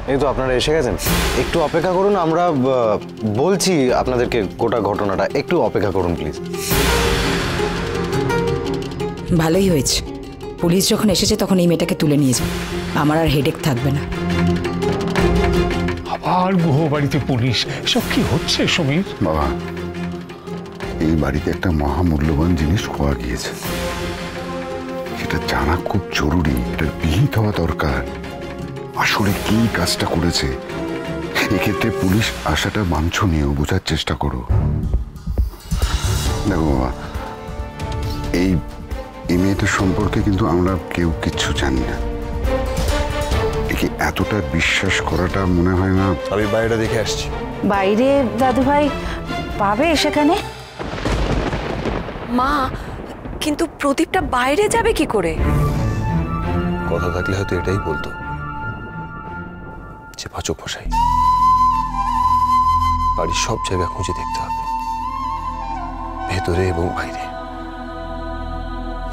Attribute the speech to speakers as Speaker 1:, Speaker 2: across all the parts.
Speaker 1: এই তো আপনারা এসে গেছেন, একটু অপেক্ষা করুন, আমরা বলছি আপনাদেরকে গোটা ঘটনাটা, একটু অপেক্ষা করুন প্লিজ।
Speaker 2: ভালোই হয়েছে, পুলিশ যখন এসেছে তখন এই মেয়েটাকে তুলে নিয়ে যাবে, আমার আর হেডেক থাকবে না।
Speaker 3: আবার গুহ বাড়িতে পুলিশ, সব কি হচ্ছে সমীর?
Speaker 4: বাবা, এই বাড়িতে একটা মহামূল্যবান জিনিস খোয়া গিয়েছে, এটা জানা খুব জরুরি, এটা বিহিত হওয়া দরকার। আসলে কি কাজটা করেছে এক্ষেত্রে পুলিশ আসাটা বাঞ্ছনীয়, বোঝার চেষ্টা করো। দেখো বাবা, এই মেয়েটার সম্পর্কে কিন্তু আমরা কেউ কিচ্ছু জানি না, একে এতটা বিশ্বাস করাটা মনে হয় না।
Speaker 1: আমি বাইরেটা দেখে আসছি।
Speaker 5: বাইরে দাদু ভাই পাবে সেখানে?
Speaker 6: মা, কিন্তু প্রদীপটা বাইরে যাবে কি করে?
Speaker 1: কথা থাকলে হয়তো এটাই বলতো যে পাচক মশাই, বাড়ির সব জায়গা খুঁজে দেখতে হবে, ভেতরে এবং বাইরে,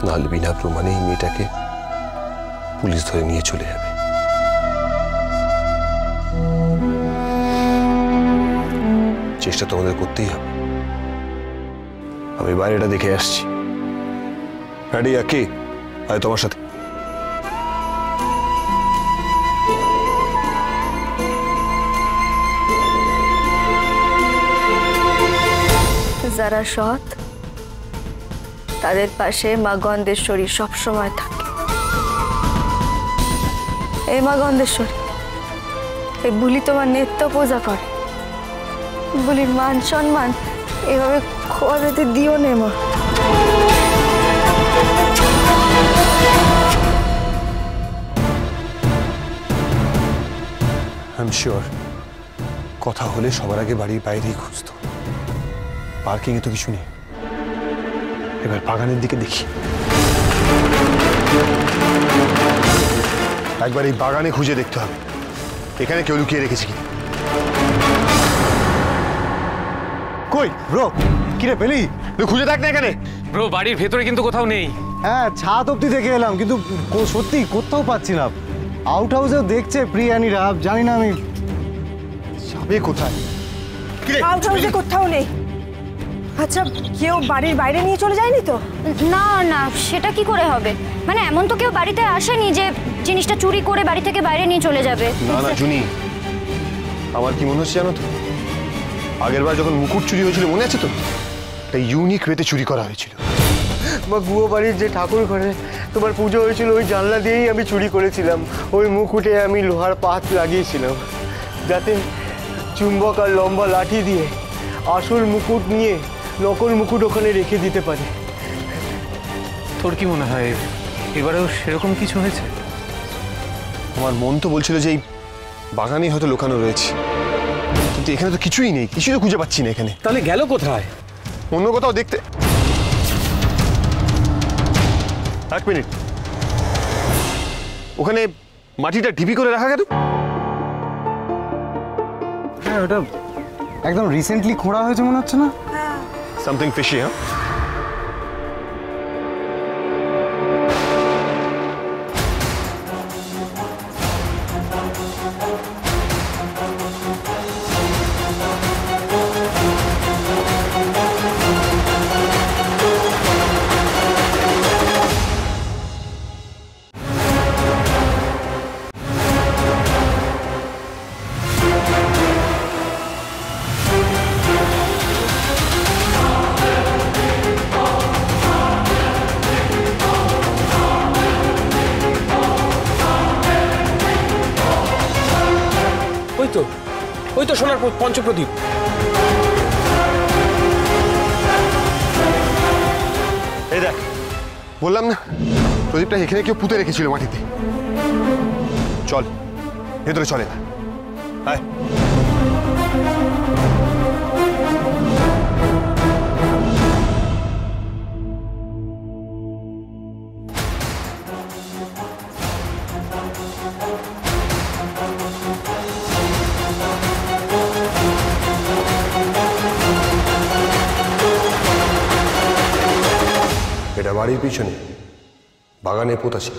Speaker 1: নাহলে বিনা প্রমাণে এই মেয়েটাকে পুলিশ ধরে নিয়ে চলে যাবে। চেষ্টা তো আমাদের করতেই হবে। আমি বাইরেটা দেখে আসছি। রাডিয়া, কে আয় তোমার সাথে?
Speaker 6: যারা সৎ তাদের পাশে মা গন্ধেশ্বরী সবসময় থাকে। এই মা গন্ধেশ্বরী, এই বুলি তোমার নিত্য পূজা করে, বুলির মান সম্মান এভাবে খোয়া যেতে দিও নে মা।
Speaker 1: আই এম শিওর কথা হলে সবার আগে বাড়ির বাইরেই খুঁজতো, পার্কিং এ তো কিছু নেই। এবার বাগানের দিকে দেখি, একবার এই বাগানে খুঁজে দেখতে হবে এখানে কেউ লুকিয়ে রেখেছে কি। কই ব্রো, কিরে পেলি? খুঁজে দেখ না এখানে।
Speaker 7: ব্রো, বাড়ির ভেতরে কিন্তু কোথাও নেই।
Speaker 1: হ্যাঁ, ছাদ অব্দি দেখে এলাম, কিন্তু সত্যি কোথাও পাচ্ছি না। আউট হাউসেও দেখছে প্রিয়ানীরা, জানি না আমি যাবে কোথায়।
Speaker 5: আউট হাউসে কোথাও নেই। আচ্ছা, কেউ বাড়ির বাইরে নিয়ে চলে যায়নি তো?
Speaker 8: না না, সেটা কি করে হবে? মানে এমন তো কেউ বাড়িতে আসেনি যে জিনিসটা চুরি করে বাড়ি থেকে বাইরে নিয়ে চলে যাবে।
Speaker 1: না না জুনি, আমার কি মনে হচ্ছে জানো তো, আগের বার যখন মুকুট চুরি হয়েছিল মনে আছে তো, একটা ইউনিক ওয়েতে চুরি করা হয়েছিল।
Speaker 9: বা গুয়ো বাড়ির যে ঠাকুর ঘরে তোমার পুজো হয়েছিল, ওই জানলা দিয়েই আমি চুরি করেছিলাম। ওই মুকুটে আমি লোহার পাত লাগিয়েছিলাম যাতে চুম্বক আর লম্বা লাঠি দিয়ে আসল মুকুট নিয়ে নকল মুকুট ওখানে রেখে দিতে পারি।
Speaker 7: তোর কি মনে হয় এবারেও সেরকম কিছু হয়েছে?
Speaker 1: আমার মন তো বলছিল যে এই বাগানেই হয়তো লুকানো রয়েছে, কিন্তু এখানে তো কিছুই নেই, কিছুই তো খুঁজে পাচ্ছি না এখানে।
Speaker 7: তাহলে গেল কোথায়?
Speaker 1: অন্য কোথাও দেখতে। এক মিনিট, ওখানে মাটিটা ঢিপি করে রাখা গেল। হ্যাঁ, ওটা একদম রিসেন্টলি খোঁড়া হয়েছে মনে হচ্ছে না? Something fishy. হ্যাঁ,
Speaker 7: ওই তো সোনার পঞ্চপ্রদীপ।
Speaker 1: এই দেখ, বললাম না প্রদীপটা এখানে কেউ পুঁতে রেখেছিল মাটিতে। চল ভেতরে, চলে আয়। এটা বাড়ির পিছনে বাগানে পোতা ছিল।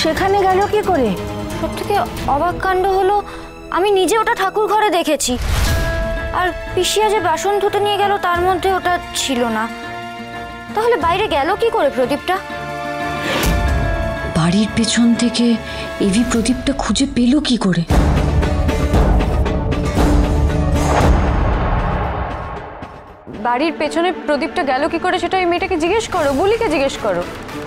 Speaker 6: সেখানে গেল কি করে?
Speaker 8: সব থেকে অবাক কাণ্ড হলো আমি নিজে ওটা ঠাকুর ঘরে দেখেছি, আর পিসিয়া যে বাসন ধুতে নিয়ে গেল তার মধ্যে ওটা ছিল না। তাহলে বাইরে গেল কি করে প্রদীপটা?
Speaker 10: বাড়ির পেছন থেকে এভি প্রদীপটা খুঁজে পেল কি করে?
Speaker 11: বাড়ির পেছনে প্রদীপটা গেল কি করে সেটা ওই মেয়েটাকে জিজ্ঞেস করো, বুলিকে জিজ্ঞেস করো।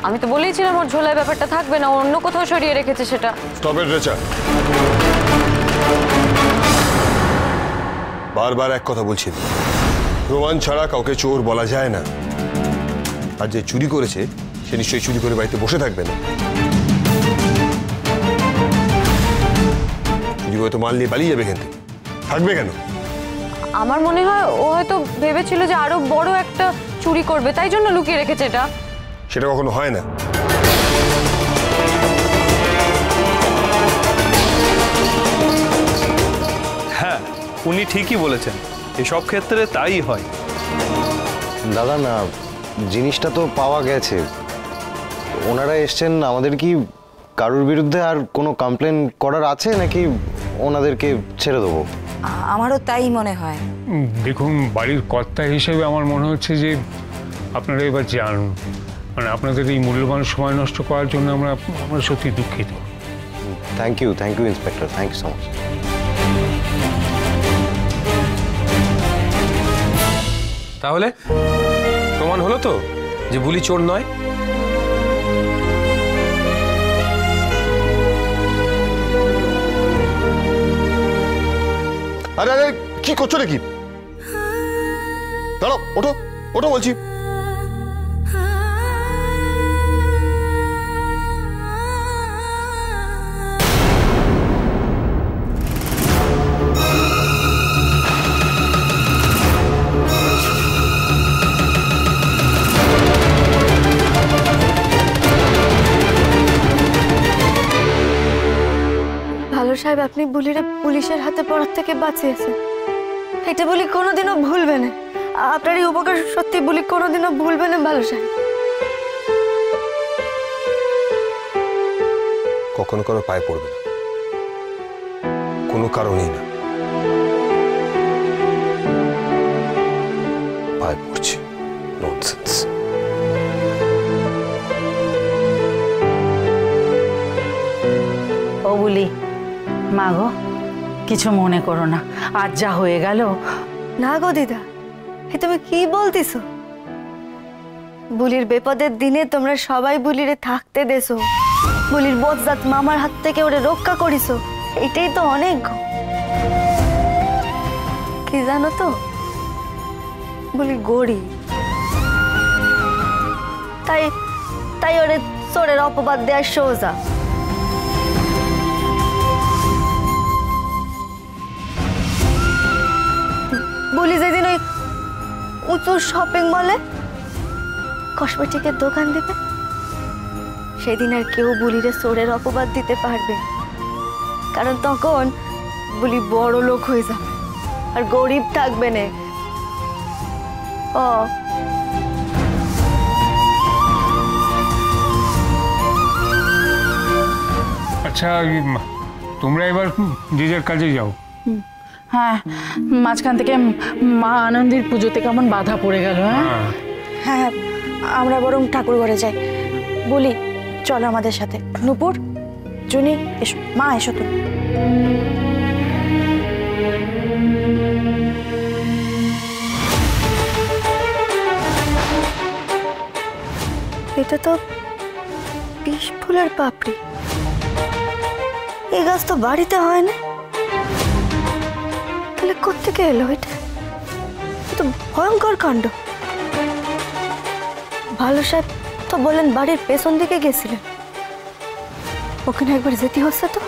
Speaker 11: আমি তো বলেইছিলাম ওর ঝোলায় ব্যাপারটা থাকবে না, অন্য কোথাও সরিয়ে রেখেছে সেটা।
Speaker 1: স্টপ ইট রেচা, বারবার এক কথা বলছি, প্রমাণ ছাড়া কাউকে চোর বলা যায় না। আর যে চুরি করেছে সে নিশ্চয়ই চুরি করে বাড়িতে বসে থাকবে না। চুরি করে তো মাল নিয়ে পালিয়ে যাবে, কিন্তু থাকবে কেন?
Speaker 11: আমার মনে হয় ও হয়তো ভেবেছিল যে আরো বড় একটা চুরি করবে, তাই জন্য লুকিয়ে রেখেছে এটা।
Speaker 1: সেটা কখনো হয় না।
Speaker 12: হ্যাঁ, উনি ঠিকই বলেছেন, এসব ক্ষেত্রে তাই হয়।
Speaker 13: দাদা না, জিনিসটা তো পাওয়া গেছে, ওনারা এসছেন। আমাদের কি কারোর বিরুদ্ধে আর কোনো কমপ্লেন করার আছে নাকি ওনাদেরকে ছেড়ে দেবো?
Speaker 2: আমারও তাই মনে হয়।
Speaker 3: দেখুন, বাড়ির কর্তা হিসেবে আমার মনে হচ্ছে যে আপনারা এবার যান। মানে আপনাদের এই মূল্যবান সময় নষ্ট করার জন্য আমরা সত্যি দুঃখিত।
Speaker 13: Thank you inspector, thank you so much.
Speaker 12: তাহলে প্রমাণ হলো তো যে বুলি চোর নয়?
Speaker 1: আরে আরে কি করছো নাকি? দাঁড়াও, ওঠো ওঠো বলছি।
Speaker 6: ভালো সাহেব, আপনি বুলিরে পুলিশের হাতে পড়ার থেকে বাঁচিয়েছেন, এটা বলি কোনোদিনও ভুলবে না। আপনার এই উপকার সত্যি বলি কোনোদিনও ভুলবে না ভালো সাহেব।
Speaker 1: কখনো কারো পায়ে পড়বে না, কোনো কারণেই না। পায়ে পড়ছে, ননসেন্স।
Speaker 14: ও বুলি, মা গো, কিছু মনে করো না, আজ যা হয়ে গেল।
Speaker 6: না গো দিদা, এ তুমি কি বলতেছো? বুলির বিপদের দিনে তোমরা সবাই বুলিরে থাকতে দেছো, বুলির বজ্জাত মামার হাত থেকে ওরে রক্ষা করিছো, এটাই তো অনেক। কি জানো তো, বুলি গরিব, তাই তাই ওরে চোরের অপবাদ দেওয়ার সোজা। বুলি যেদিন ওই উঁচু শপিং মলে কসমেটিকের দোকান দেবে, সেদিন আর কেউ বুলিরে চোরের অপবাদ দিতে পারবে, কারণ তখন বুলি বড় লোক হয়ে যাবে আর গরিব থাকবে না। ও
Speaker 3: আচ্ছা, তোমরা এবার যে যার কাজে যাও।
Speaker 14: হ্যাঁ, মাঝখান থেকে মা আনন্দের পুজোতে কেমন বাধা পড়ে গেল। হ্যাঁ
Speaker 6: হ্যাঁ, আমরা বরং ঠাকুর ঘরে যাই। বলি চলো আমাদের সাথে। নূপুর, জুনি, এসো। মা এসো তুমি। এটা তো বিষ ফুলের পাপড়ি, এই গাছ তো বাড়িতে হয় না, তাহলে কোত্থেকে এলো এটা? তো ভয়ঙ্কর কাণ্ড। ভালো সাহেব তো বলেন বাড়ির পেছন দিকে গেছিলেন, ওখানে একবার যেতে হচ্ছে তো।